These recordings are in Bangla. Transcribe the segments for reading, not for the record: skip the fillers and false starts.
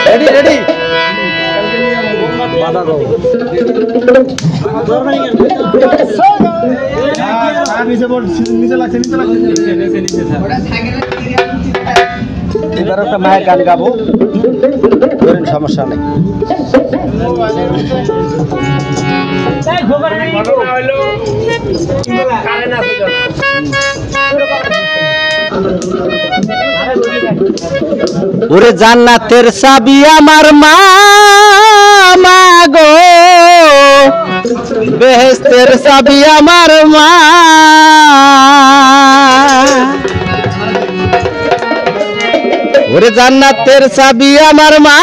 রেডি রেডি এবার একটা মায়ের গান গাবো, ধরেন সমস্যা নেই। ওরে জান্নাতের চাবি আমার মা গো, বেহেশতের চাবি আমার মা। ওরে জান্নাতের চাবি আমার মা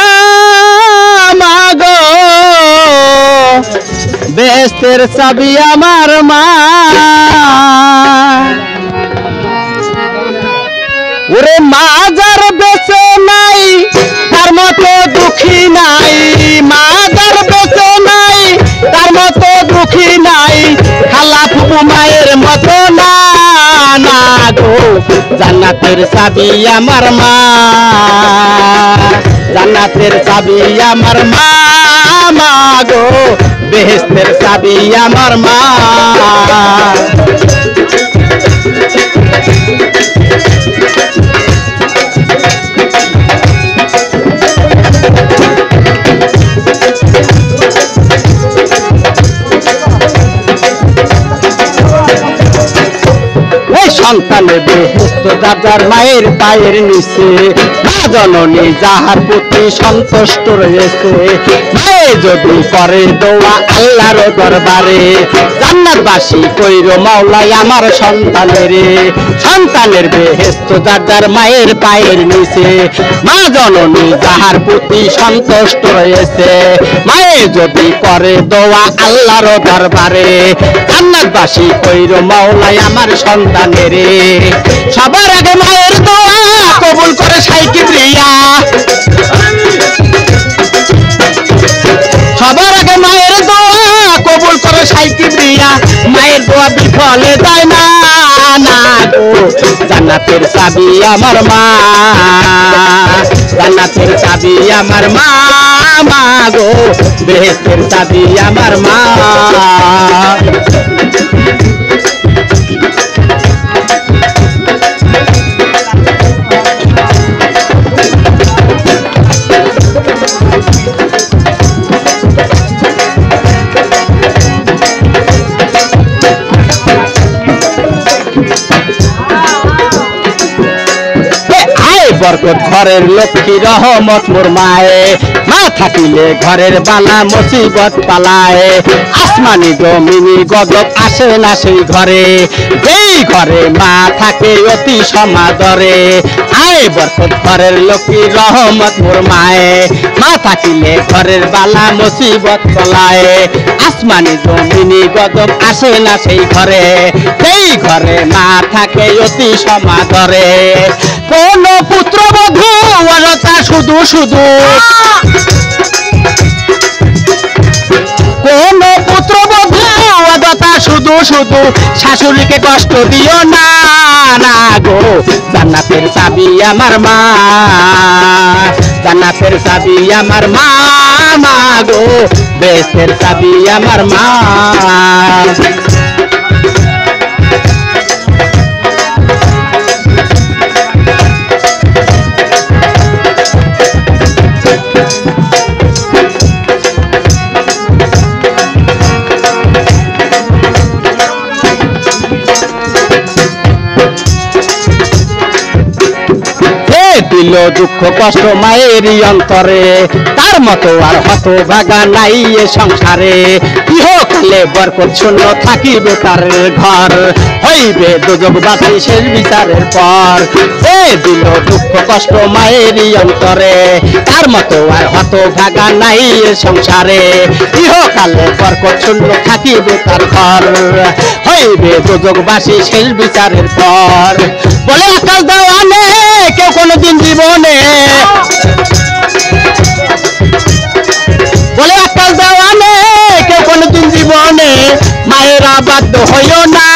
গো, বেহেশতের চাবি আমার মা। ওরে মাজার বেঁচে নাই তার মতো দুঃখী নাই, মাজার বেঁচে নাই তার মতো দুঃখী নাই, খালা ফুপু মায়ের মতো না না গো। জান্নাতের চাবি আমার মা, জান্নাতের চাবি আমার মা গো, বেহেশতের চাবি আমার মা। সন্তানের বেহেশত দাদার মায়ের পায়ের নিচে, মা জননী যাহার প্রতি সন্তুষ্ট রয়েছে, মায়ে যদি করে দোয়া আল্লাহর দরবারে, জান্নাতবাসী কইরো মাওলাই আমার সন্তানের, সন্তানের বেহেশত দাদার মায়ের পায়ের নিচে, মা জননী যাহার প্রতি সন্তুষ্ট রয়েছে, মায়ে যদি করে দোয়া আল্লাহর দরবারে, জান্নাতবাসী কইরো মাওলাই আমার সন্তানের। সবার আগে মায়ের দোয়া কবুল করে সাই কিবরিয়া, সবার আগে মায়ের দোয়া কবুল করে সাই কিবরিয়া, মায়ের দোয়া বিফলে যায় না না গো। জান্নাতের চাবি আমার মা, জান্নাতের চাবি আমার মা গো, বেহেশতের চাবি আমার মা। বরকত ঘরের লক্ষ্মী রহমত মোর মায়ে, মা থাকিলে ঘরের বালা মুসিবত পালায়, আসমানি জমিনি গজব আসে না সেই ঘরে, যেই ঘরে মা থাকে অতি সমাদরে। আয় বরকত ঘরের লক্ষ্মী রহমত মোর মায়ে, মা থাকিলে ঘরের বালা মুসিবত পালায়, আসমানি জমিনি গজব আসে না সেই ঘরে, যেই ঘরে মা থাকে অতি সমাদরে। কোন পুত্রবধূ অযথা শুধু শুধু, কোন পুত্রবধূ অযথা শুধু শুধু শাশুড়িকে কষ্ট দিও না না গো। জান্নাতের চাবি আমার মা, জান্নাতের চাবি আমার মা গো, বেহেশতের চাবি আমার মা। দিল দুঃখ কষ্ট মায়েরই অন্তরে, তার মতো আর হতভাগা নাই এ সংসারে, ইহকালে বরকত শূন্য থাকিবে তার ঘর, হইবে দোজখবাসী শেষ বিচারের পর। এ দিল দুঃখ কষ্ট মায়েরই অন্তরে, তার মতো আর হতভাগা নাই এ সংসারে, ইহকালে বরকত শূন্য থাকিবে তার ঘর, হইবে দোজখবাসী শেষ বিচারের পর। বলে আকাশ দেওয়ানে কেউ কোনদিন জীবনে, বলে আকাশ দেওয়ানে কেউ কোনদিন জীবনে, মায়েরা বাধ্য হইও না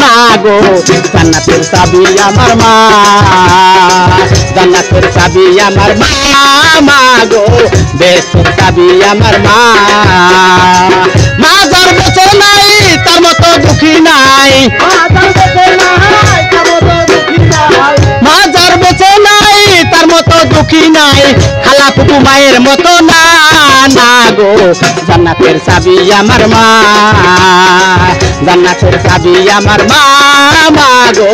না গো জান্নাতের চাবি আমার মা জান্নাতের চাবি আমার মা গো বেহেশতের চাবি আমার মা মা যার বেঁচে নাই তার মতো দুঃখী নাই মা যার বেঁচে নাই তার মতো দুঃখী নাই খালা ফুপু মায়ের মতো না না গো জান্নাতের চাবি আমার মা জান্নাতের চাবি আমার মা গো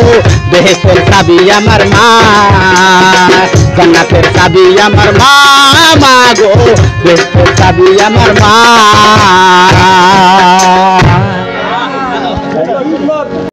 বেহেশতের চাবি আমার মা জান্নাতের চাবি আমার মা গো বেহেশতের চাবি আমার মা